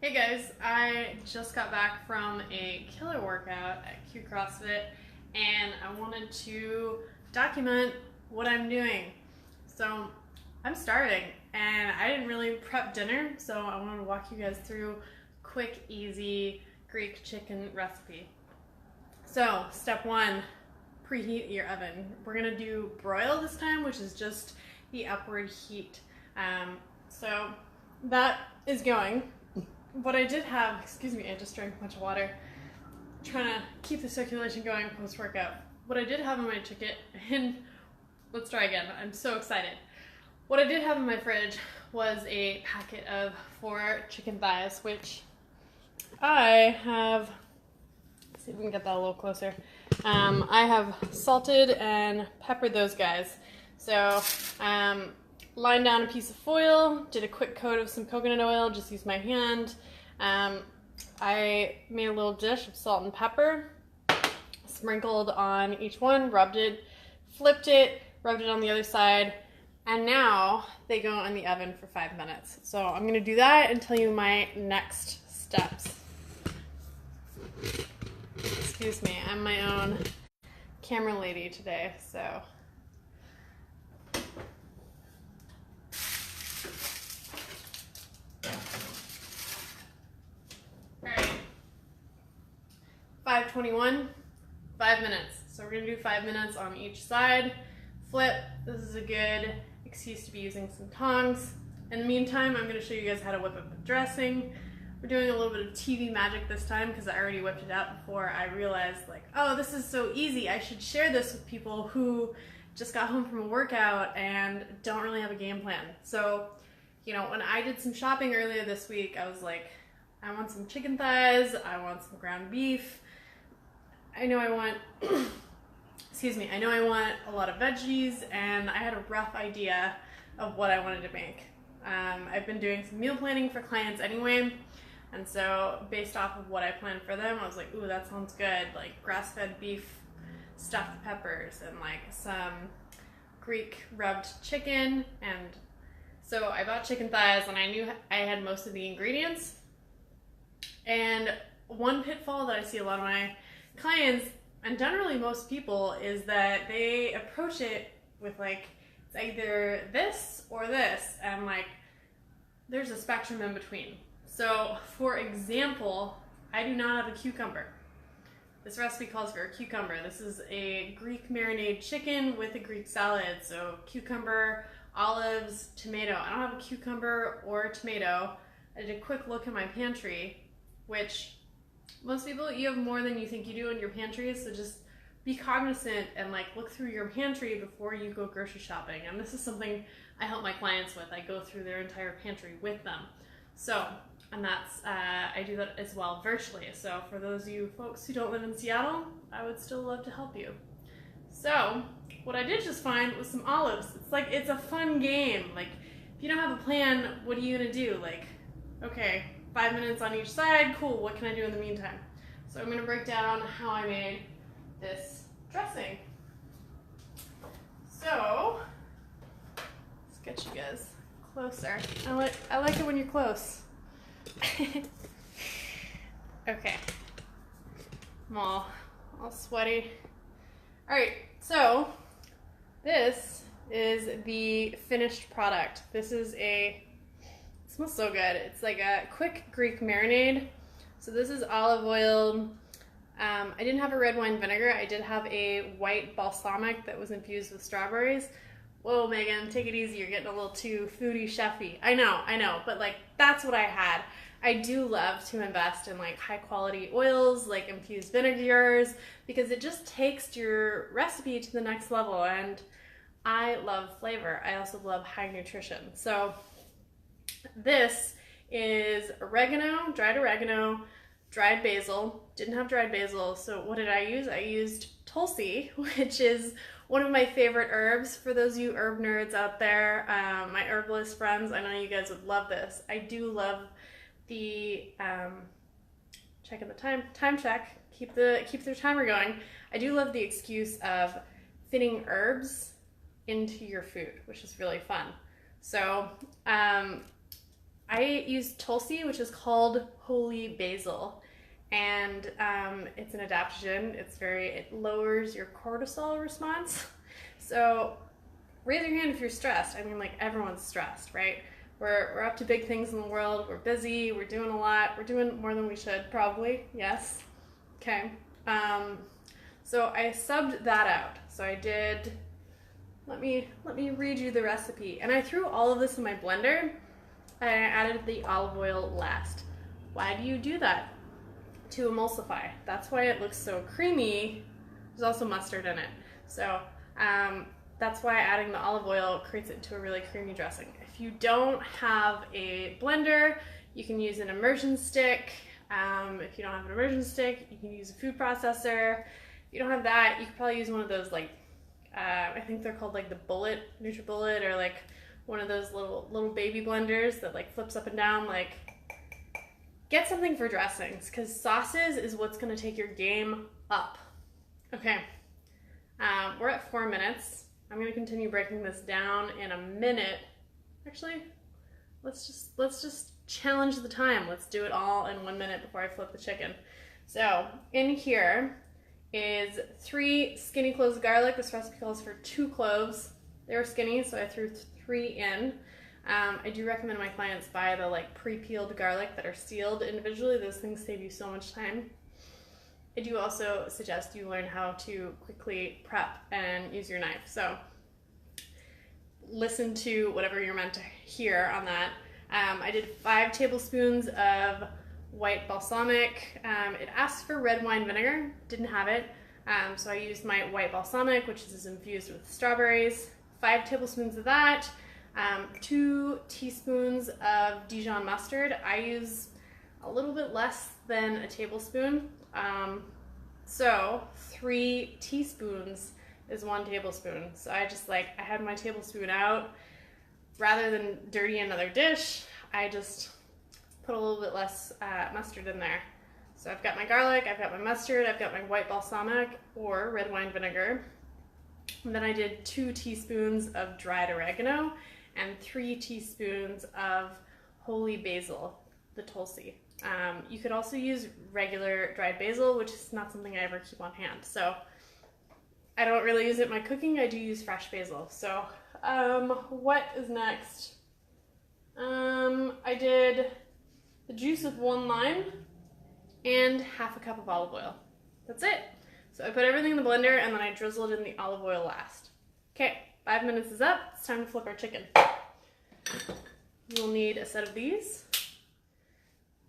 Hey guys, I just got back from a killer workout at Q CrossFit and I wanted to document what I'm doing. So I'm starving and I didn't really prep dinner, so I wanted to walk you guys through a quick, easy Greek chicken recipe. So step one, preheat your oven. We're gonna do broil this time, which is just the upward heat. So that is going. What I did have, excuse me, I just drank a bunch of water, trying to keep the circulation going post-workout. What I did have in my ticket, and let's try again, I'm so excited. What I did have in my fridge was a packet of 4 chicken thighs, which I have, let's see if we can get that a little closer. I have salted and peppered those guys. So, lined down a piece of foil, did a quick coat of some coconut oil, just used my hand. I made a little dish of salt and pepper, sprinkled on each one, rubbed it, flipped it, rubbed it on the other side, and now they go in the oven for 5 minutes. So I'm gonna do that and tell you my next steps. Excuse me, I'm my own camera lady today, so. Alright, 5:21, 5 minutes. So we're gonna do 5 minutes on each side. Flip, this is a good excuse to be using some tongs. In the meantime, I'm gonna show you guys how to whip up the dressing. We're doing a little bit of TV magic this time because I already whipped it out before I realized, like, oh, this is so easy. I should share this with people who just got home from a workout and don't really have a game plan. So, you know, when I did some shopping earlier this week, I was like, I want some chicken thighs, I want some ground beef, I know I want, excuse me, I know I want a lot of veggies, and I had a rough idea of what I wanted to make. I've been doing some meal planning for clients anyway, and so based off of what I planned for them, I was like, ooh, that sounds good, like grass-fed beef, stuffed peppers, and like some Greek rubbed chicken. And so I bought chicken thighs, and I knew I had most of the ingredients. And one pitfall that I see a lot of my clients, and generally most people, is that they approach it with like, it's either this or this, and like there's a spectrum in between. So for example, I do not have a cucumber. This recipe calls for a cucumber. This is a Greek marinade chicken with a Greek salad. So cucumber, olives, tomato. I don't have a cucumber or a tomato. I did a quick look in my pantry, which most people, you have more than you think you do in your pantry, so just be cognizant and like look through your pantry before you go grocery shopping. And this is something I help my clients with. I go through their entire pantry with them. So, and that's, I do that as well virtually. So for those of you folks who don't live in Seattle, I would still love to help you. So what I did just find was some olives. It's like, it's a fun game. Like, if you don't have a plan, what are you gonna do? Like, okay, 5 minutes on each side, cool, what can I do in the meantime? So I'm gonna break down how I made this dressing. So, let's get you guys closer. I like it when you're close. Okay, I'm all sweaty. All right, so this is the finished product. This is it smells so good. It's like a quick Greek marinade. So this is olive oil. I didn't have a red wine vinegar. I did have a white balsamic that was infused with strawberries. Whoa, Megan, take it easy. You're getting a little too foodie chefy. I know, but like that's what I had. I do love to invest in like high quality oils, like infused vinegars, because it just takes your recipe to the next level. And I love flavor. I also love high nutrition. So this is oregano, dried basil. Didn't have dried basil, so what did I use? I used tulsi, which is one of my favorite herbs. For those of you herb nerds out there, my herbalist friends, I know you guys would love this. I do love the, checking the time check, keep their timer going. I do love the excuse of fitting herbs into your food, which is really fun. So I use tulsi, which is called holy basil, and it's an adaptogen. It lowers your cortisol response. So raise your hand if you're stressed. I mean, like, everyone's stressed, right? We're up to big things in the world. We're busy. We're doing a lot. We're doing more than we should, probably. Yes. Okay. So I subbed that out. So I did. Let me read you the recipe. And I threw all of this in my blender. And I added the olive oil last. Why do you do that? To emulsify. That's why it looks so creamy. There's also mustard in it. So that's why adding the olive oil creates it into a really creamy dressing. If you don't have a blender, you can use an immersion stick. If you don't have an immersion stick, you can use a food processor. If you don't have that, you could probably use one of those, like, I think they're called like the NutriBullet, or like one of those little baby blenders that like flips up and down. Like, get something for dressings, because sauces is what's gonna take your game up. Okay, we're at 4 minutes. I'm gonna continue breaking this down in a minute. Actually, let's just challenge the time. Let's do it all in 1 minute before I flip the chicken. So in here is 3 skinny cloves of garlic. This recipe calls for 2 cloves. They were skinny, so I threw 3 in. I do recommend my clients buy the like pre-peeled garlic that are sealed individually. Those things save you so much time. I do also suggest you learn how to quickly prep and use your knife. So listen to whatever you're meant to hear on that. I did 5 tablespoons of white balsamic. It asked for red wine vinegar, didn't have it. So I used my white balsamic, which is infused with strawberries. 5 tablespoons of that. 2 teaspoons of Dijon mustard. I use a little bit less than a tablespoon. So 3 teaspoons is 1 tablespoon. So I had my tablespoon out. Rather than dirty another dish, I just put a little bit less mustard in there. So I've got my garlic, I've got my mustard, I've got my white balsamic or red wine vinegar. And then I did 2 teaspoons of dried oregano and 3 teaspoons of holy basil, the tulsi. You could also use regular dried basil, which is not something I ever keep on hand. So I don't really use it in my cooking. I do use fresh basil. So what is next? I did the juice of 1 lime and half a cup of olive oil. That's it. So I put everything in the blender and then I drizzled in the olive oil last. Okay, 5 minutes is up. It's time to flip our chicken. You'll need a set of these.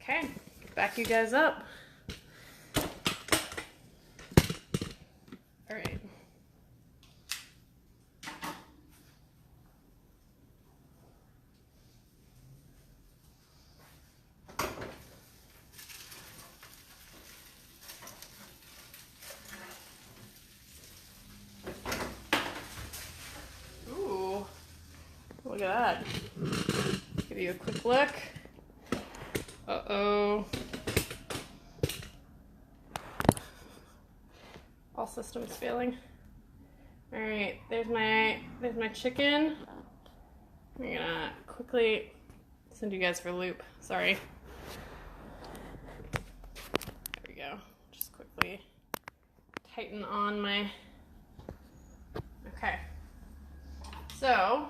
Okay, back you guys up. All right. Ooh, look at that. Give you a quick look. Uh-oh. All systems failing. All right, there's my chicken. I'm gonna quickly send you guys for a loop. Sorry. There we go. Just quickly tighten on my. Okay. So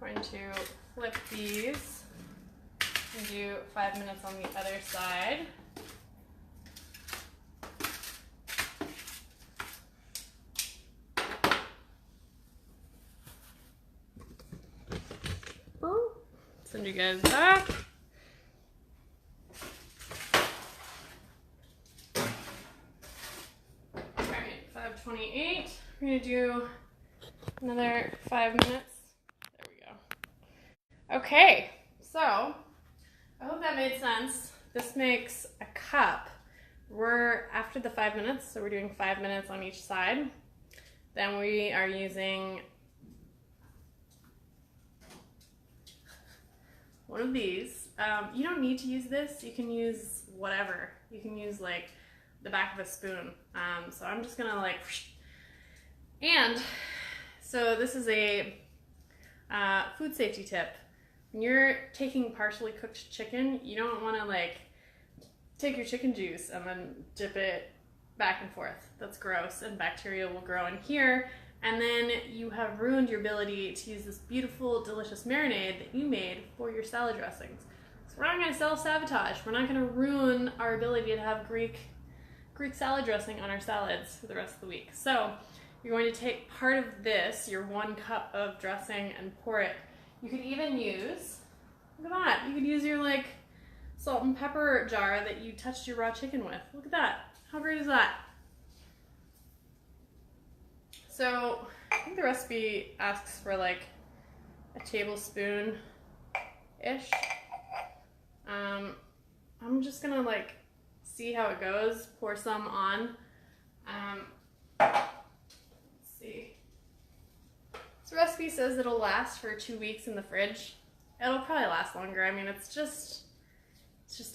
I'm going to flip these and do 5 minutes on the other side. Send you guys back. All right, 5:28. We're gonna do another 5 minutes. There we go. Okay, so I hope that made sense. This makes a cup. We're after the 5 minutes, so we're doing 5 minutes on each side. Then we are using one of these. You don't need to use this. You can use whatever. You can use like the back of a spoon. So I'm just gonna like, and so this is a food safety tip. when you're taking partially cooked chicken, you don't want to like take your chicken juice and then dip it back and forth. That's gross, and bacteria will grow in here, and then you have ruined your ability to use this beautiful, delicious marinade that you made for your salad dressings. So we're not going to self-sabotage. We're not going to ruin our ability to have Greek salad dressing on our salads for the rest of the week. So you're going to take part of this, your 1 cup of dressing, and pour it. You could even use, look at that, you could use your like salt and pepper jar that you touched your raw chicken with. Look at that. How great is that? So I think the recipe asks for like a tablespoon-ish. I'm just gonna like see how it goes, pour some on. Let's see. This recipe says it'll last for 2 weeks in the fridge. It'll probably last longer. I mean, it's just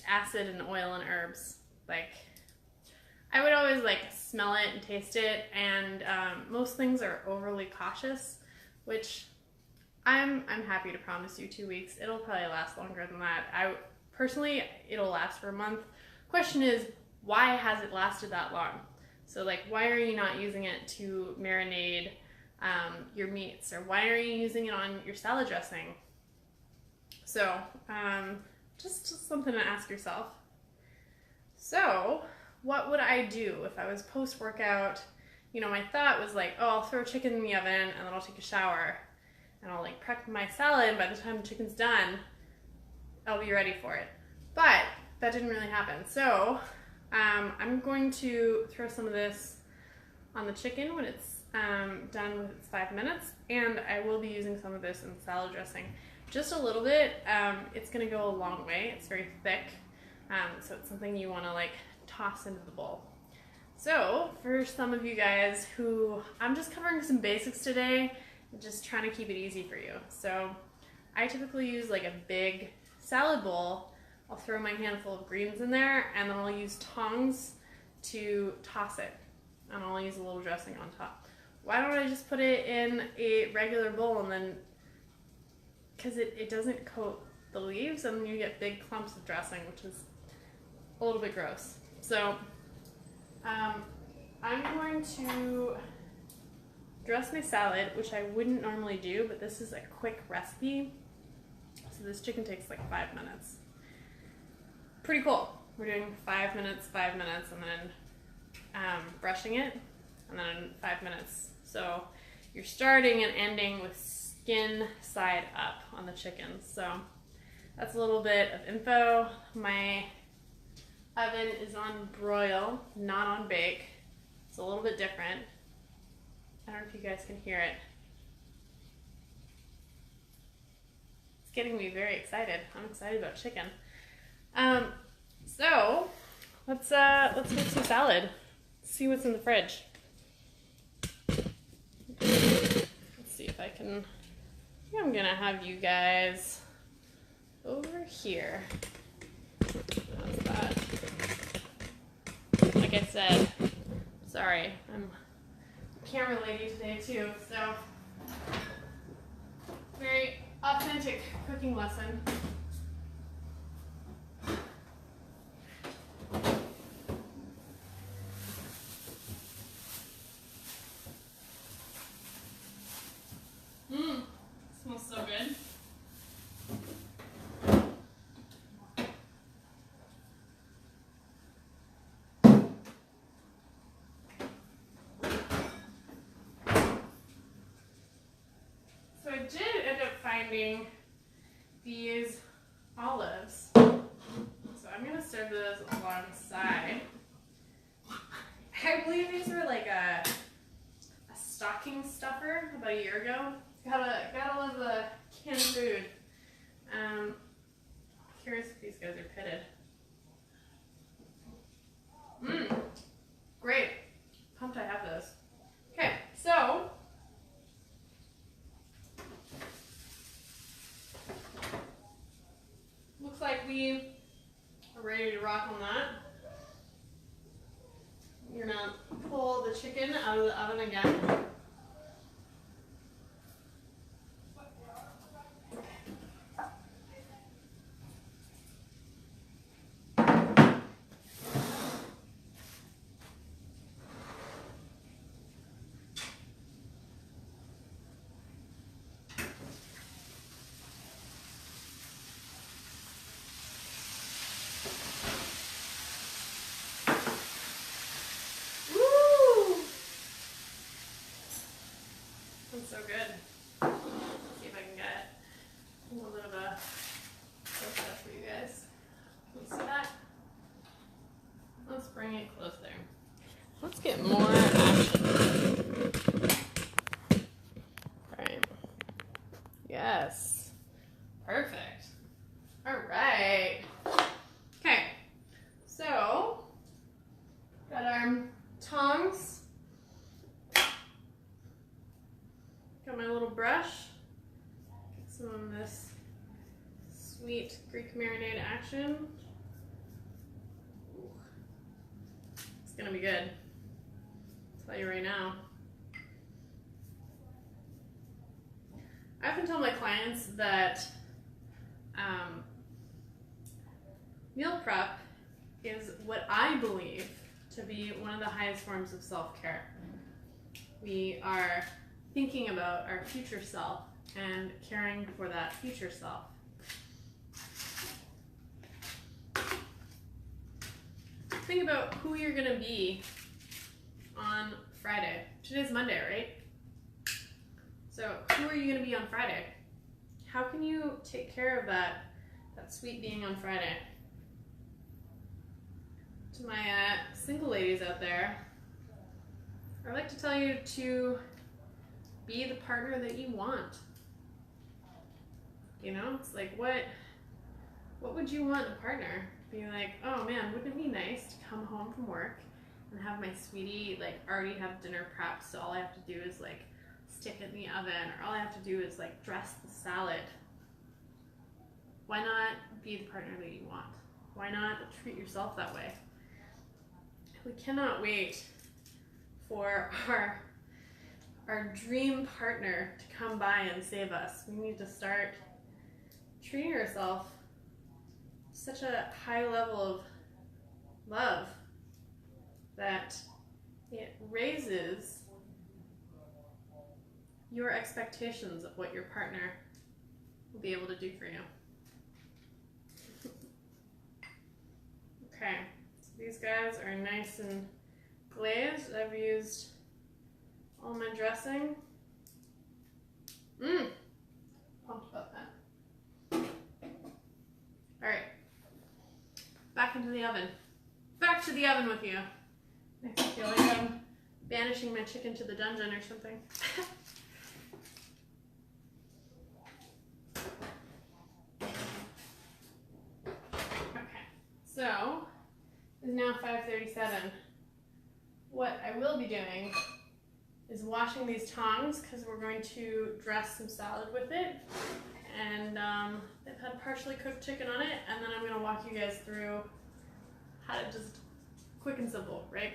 acid and oil and herbs. Like, I would always like smell it and taste it, and most things are overly cautious, which I'm happy to promise you 2 weeks. It'll probably last longer than that. Personally, it'll last for a month. Question is, why has it lasted that long? So like, why are you not using it to marinate your meats, or why are you using it on your salad dressing? So just something to ask yourself. So what would I do if I was post-workout? You know, my thought was like, oh, I'll throw chicken in the oven and then I'll take a shower and I'll like prep my salad, and by the time the chicken's done, I'll be ready for it. But that didn't really happen. So I'm going to throw some of this on the chicken when it's done with its 5 minutes, and I will be using some of this in salad dressing. Just a little bit. It's gonna go a long way. It's very thick, so it's something you wanna like toss into the bowl. So for some of you guys who, I'm just covering some basics today, just trying to keep it easy for you. So I typically use like a big salad bowl. I'll throw my handful of greens in there, and then I'll use tongs to toss it, and I'll use a little dressing on top. Why don't I just put it in a regular bowl, and then, because it doesn't coat the leaves, and then you get big clumps of dressing, which is a little bit gross. So I'm going to dress my salad, which I wouldn't normally do, but this is a quick recipe. So this chicken takes like 5 minutes. Pretty cool. We're doing 5 minutes, 5 minutes, and then brushing it, and then 5 minutes. So you're starting and ending with skin side up on the chicken. So that's a little bit of info. My oven is on broil, not on bake. It's a little bit different. I don't know if you guys can hear it. It's getting me very excited. I'm excited about chicken. So let's make some salad. See what's in the fridge. Let's see if I can. I think I'm gonna have you guys over here. How's that? Like I said, sorry, I'm a camera lady today too, so very authentic cooking lesson. Smells so good. So I did end up finding these olives. So I'm going to serve those alongside. I believe these were like a stocking stuffer about a year ago. Gotta love the canned food. Curious if these guys are pitted. Great. Pumped I have those. Okay, so looks like we are ready to rock on that. You're gonna pull the chicken out of the oven again. so good. Let's see if I can get a little bit of a close up for you guys. Can you see that? Let's bring it closer. Let's get more action. Right. Yes. Perfect. All right. Okay. So, got our tongs. Got my little brush. Get some of this sweet Greek marinade action. Ooh. It's gonna be good. I'll tell you right now. I often tell my clients that meal prep is what I believe to be one of the highest forms of self-care. We are thinking about our future self and caring for that future self. Think about who you're gonna be on Friday. Today's Monday, right? So who are you gonna be on Friday? How can you take care of that sweet being on Friday? To my single ladies out there, I'd like to tell you to be the partner that you want. You know, it's like, what would you want in a partner? Be like, oh man, wouldn't it be nice to come home from work and have my sweetie like already have dinner prepped, so all I have to do is like stick it in the oven, or all I have to do is like dress the salad. Why not be the partner that you want? Why not treat yourself that way? We cannot wait for our dream partner to come by and save us. We need to start treating ourselves such a high level of love that it raises your expectations of what your partner will be able to do for you. Okay, so these guys are nice and glazed. I've used all my dressing. Pumped about that. All right, back into the oven. Back to the oven with you. Makes me feel like I'm banishing my chicken to the dungeon or something. Okay, so it's now 5:37. What I will be doing is washing these tongs because we're going to dress some salad with it. And they've had partially cooked chicken on it, and then I'm going to walk you guys through how to just quick and simple, right?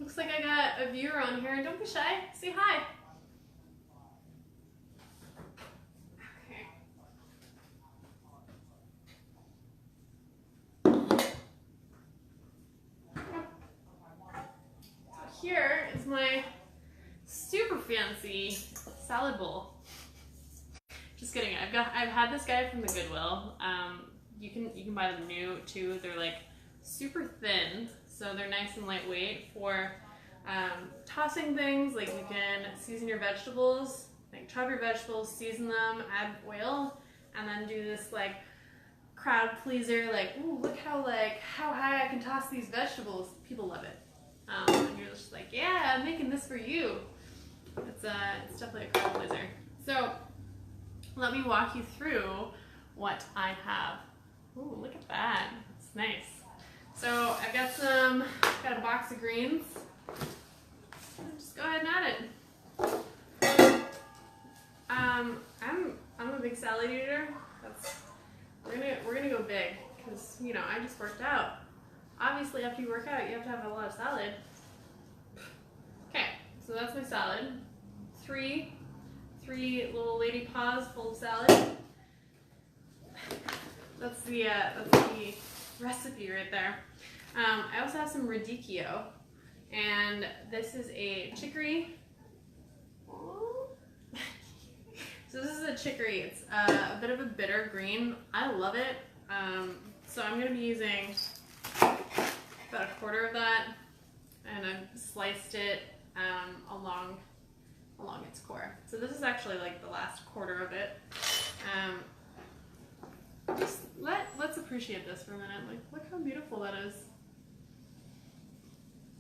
Looks like I got a viewer on here. Don't be shy. Say hi. Okay. So here is my super fancy salad bowl. Just kidding. I've had this guy from the Goodwill. You can buy them new too. They're like super thin, so they're nice and lightweight for tossing things. Like you can season your vegetables, like chop your vegetables, season them, add oil, and then do this like crowd pleaser, like, ooh, look how high I can toss these vegetables. People love it. And you're just like, yeah, I'm making this for you. It's definitely a crowd pleaser. So let me walk you through what I have. Ooh, look at that. It's nice. So I've got a box of greens. Just go ahead and add it. I'm a big salad eater. We're gonna go big because you know I just worked out. Obviously, after you work out, you have to have a lot of salad. Okay, so that's my salad. Three little lady paws full of salad. That's the recipe right there. I also have some radicchio, and this is a chicory. So this is a chicory. It's a bit of a bitter green. I love it. So I'm going to be using about a quarter of that, and I've sliced it along its core. So this is actually like the last quarter of it. Just let's appreciate this for a minute. Like, look how beautiful that is.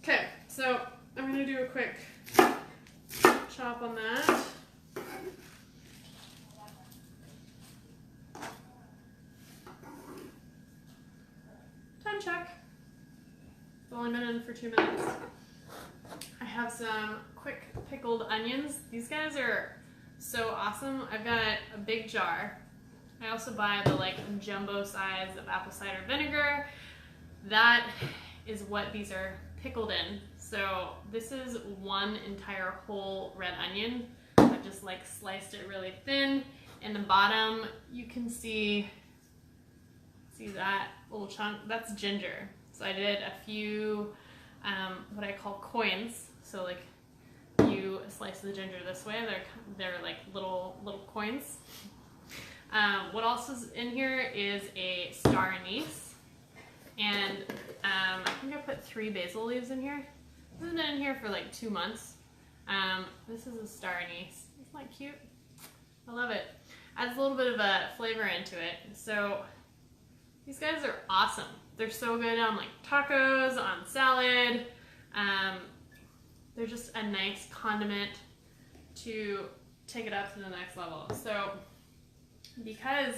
Okay, so I'm going to do a quick chop on that. Time check. It's only been in for 2 minutes. I have some quick pickled onions. These guys are so awesome. I've got a big jar. I also buy the like jumbo size of apple cider vinegar. That is what these are pickled in. So this is one entire whole red onion. I've just like sliced it really thin. In the bottom, you can see that little chunk, that's ginger. So I did a few, what I call coins. So like you slice the ginger this way, they're like little coins. What else is in here is a star anise. And I think I put 3 basil leaves in here. This has been in here for like 2 months. This is a star anise. Isn't that cute? I love it. Adds a little bit of a flavor into it. So these guys are awesome. They're so good on like tacos, on salad. They're just a nice condiment to take it up to the next level. So because,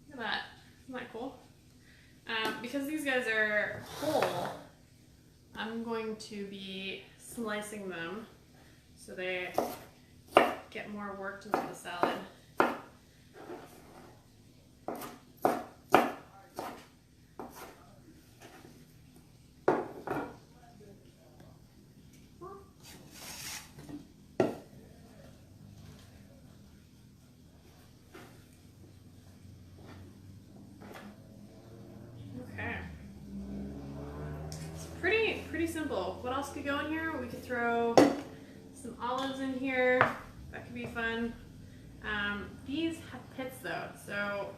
look at that, isn't that cool? Because these guys are whole, I'm going to be slicing them so they get more worked into the salad. Pretty simple. What else could go in here? We could throw some olives in here. That could be fun. These have pits though, so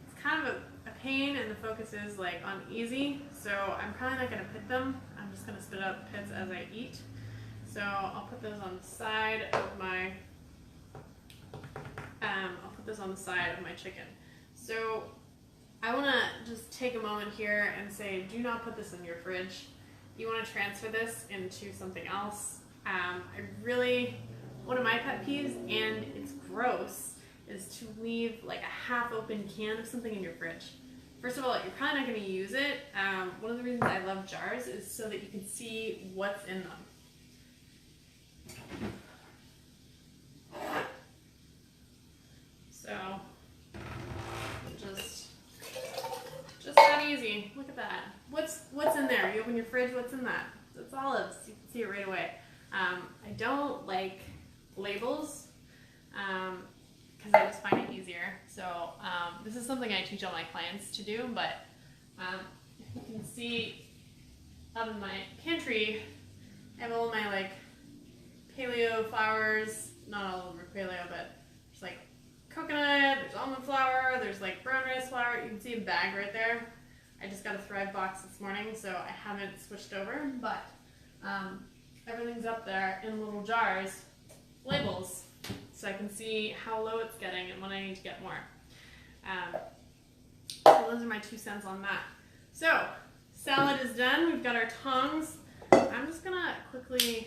it's kind of a pain, and the focus is like on easy. So I'm probably not going to pit them. I'm just going to spit out pits as I eat. So I'll put those on the side of my chicken. So I want to just take a moment here and say, do not put this in your fridge. You want to transfer this into something else. One of my pet peeves, and it's gross, is to leave like a half-open can of something in your fridge. First of all, you're probably not going to use it. One of the reasons I love jars is so that you can see what's in them. So, just that easy. Look at that. What's in there? You open your fridge, what's in that? It's olives. You can see it right away. I don't like labels because I just find it easier. So this is something I teach all my clients to do, but if you can see out in my pantry, I have all of my like paleo flours. Not all of them are paleo, but there's like coconut, there's almond flour, there's like brown rice flour. You can see a bag right there. I just got a Thrive box this morning, so I haven't switched over, but everything's up there in little jars, labels, so I can see how low it's getting and when I need to get more. So those are my 2 cents on that. So salad is done. We've got our tongs. I'm just gonna quickly,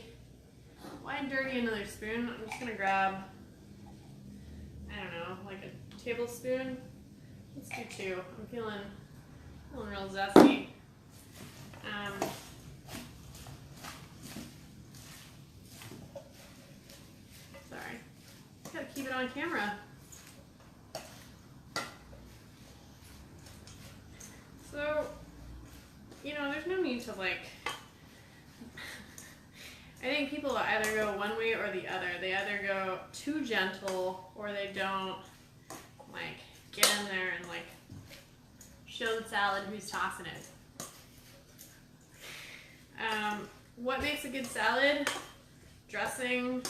why dirty another spoon? I'm just gonna grab, I don't know, like a tablespoon. Let's do 2. I'm feeling real zesty. Sorry. Just gotta keep it on camera. So, you know, there's no need to like, I think people either go one way or the other. They either go too gentle or they don't like get in there and like show the salad who's tossing it. What makes a good salad? Dressing,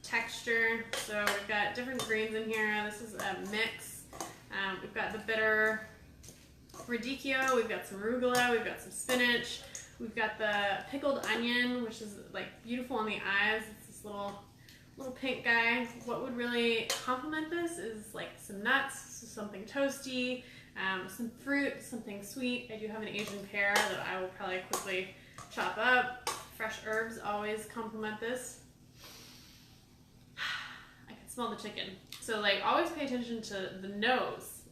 texture. So we've got different greens in here. This is a mix. We've got the bitter radicchio, we've got some arugula, we've got some spinach, we've got the pickled onion, which is like beautiful on the eyes. It's this little pink guy. What would really complement this is like some nuts, something toasty, some fruit, something sweet. I do have an Asian pear that I will probably quickly chop up. Fresh herbs always complement this. I can smell the chicken. So like always pay attention to the nose.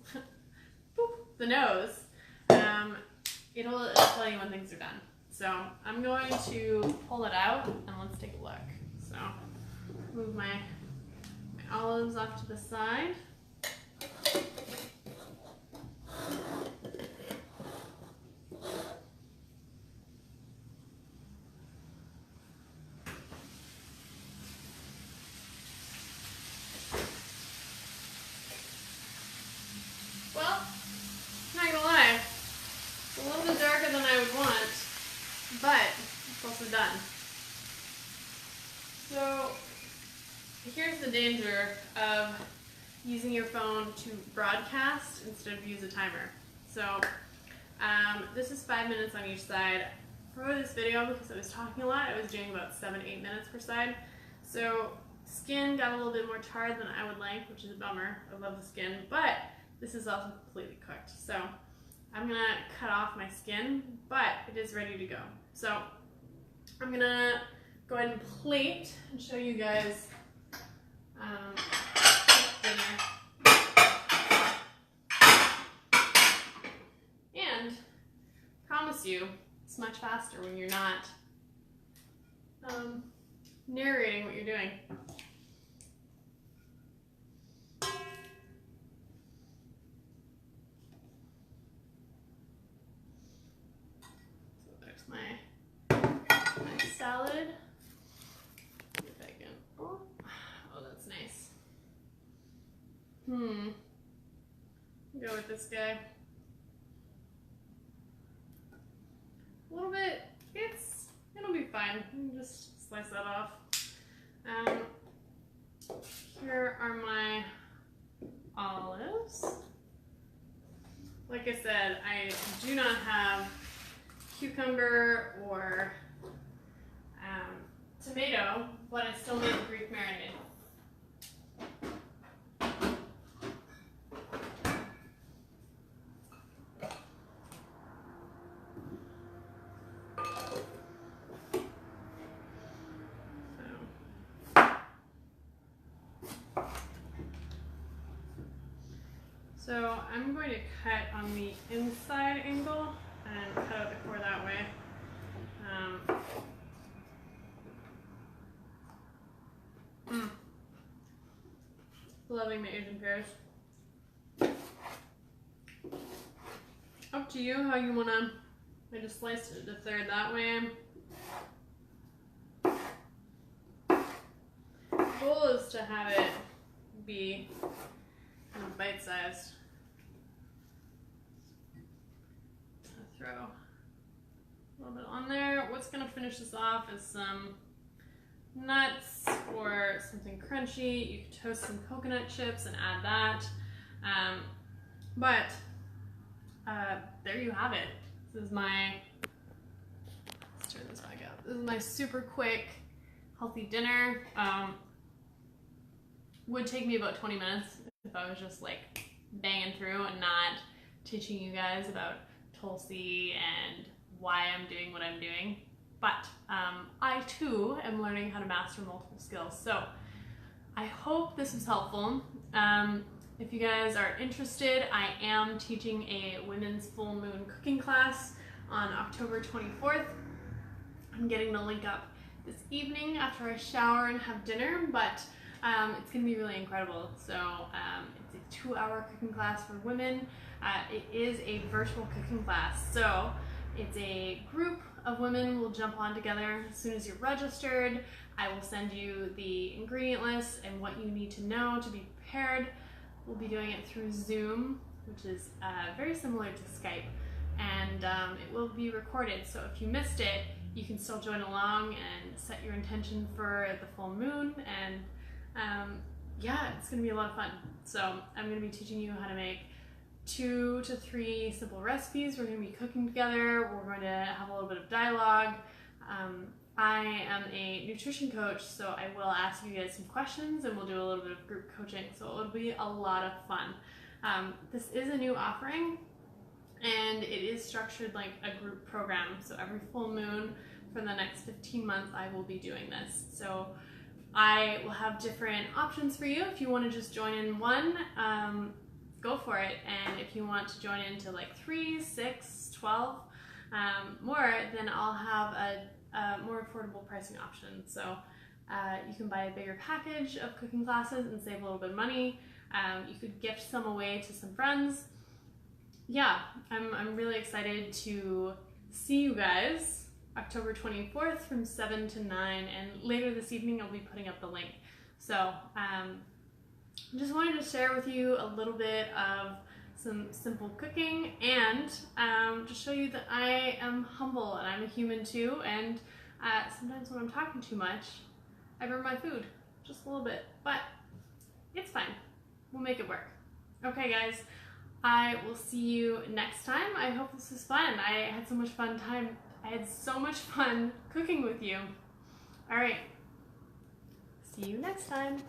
Boop, the nose. It'll tell you when things are done. So I'm going to pull it out and let's take a look. So move my olives off to the side. Well, not gonna lie, it's a little bit darker than I would want, but it's also done. So here's the danger of using your phone to broadcast instead of use a timer. So this is 5 minutes on each side. For this video, because I was talking a lot, I was doing about 7-8 minutes per side. So skin got a little bit more charred than I would like, which is a bummer. I love the skin, but this is also completely cooked. So I'm gonna cut off my skin, but it is ready to go. So I'm gonna go ahead and plate and show you guys dinner. And promise you, it's much faster when you're not narrating what you're doing. My salad. If I can. Oh, that's nice. Go with this guy. A little bit. It'll be fine. You can just slice that off. Here are my olives. Like I said, I do not have cucumber or tomato, but I still made the Greek marinade. So I'm going to cut on the inside angle and cut out the core that way. Loving the Asian pears. Up to you how you wanna. I just sliced it a third that way. The goal is to have it be kind of bite-sized. Throw a little bit on there. What's gonna finish this off is some nuts or something crunchy. You could toast some coconut chips and add that. There you have it. This is my, let's turn this back up. This is my super quick, healthy dinner. Would take me about 20 minutes if I was just like banging through and not teaching you guys about tulsi and why I'm doing what I'm doing. But I too am learning how to master multiple skills. So I hope this was helpful. If you guys are interested, I am teaching a women's full moon cooking class on October 24th. I'm getting the link up this evening after I shower and have dinner, but It's going to be really incredible. So it's a 2-hour cooking class for women. It is a virtual cooking class. So it's a group of women will jump on together as soon as you're registered. I will send you the ingredient list and what you need to know to be prepared. We'll be doing it through Zoom, which is very similar to Skype, and it will be recorded. So if you missed it, you can still join along and set your intention for the full moon, and yeah, it's going to be a lot of fun. So I'm going to be teaching you how to make 2 to 3 simple recipes. We're going to be cooking together. We're going to have a little bit of dialogue. I am a nutrition coach, so I will ask you guys some questions and we'll do a little bit of group coaching. So it'll be a lot of fun. This is a new offering and it is structured like a group program. So every full moon for the next 15 months, I will be doing this. So I will have different options for you. If you want to just join in one, go for it. And if you want to join into like 3, 6, 12 more, then I'll have a more affordable pricing option. So you can buy a bigger package of cooking classes and save a little bit of money. You could gift some away to some friends. Yeah, I'm really excited to see you guys October 24th from 7 to 9, and later this evening I'll be putting up the link. So just wanted to share with you a little bit of some simple cooking and just show you that I am humble and I'm a human too, and sometimes when I'm talking too much I burn my food just a little bit, but it's fine. We'll make it work. Okay guys, I will see you next time. I hope this was fun. I had so much fun cooking with you. All right, see you next time.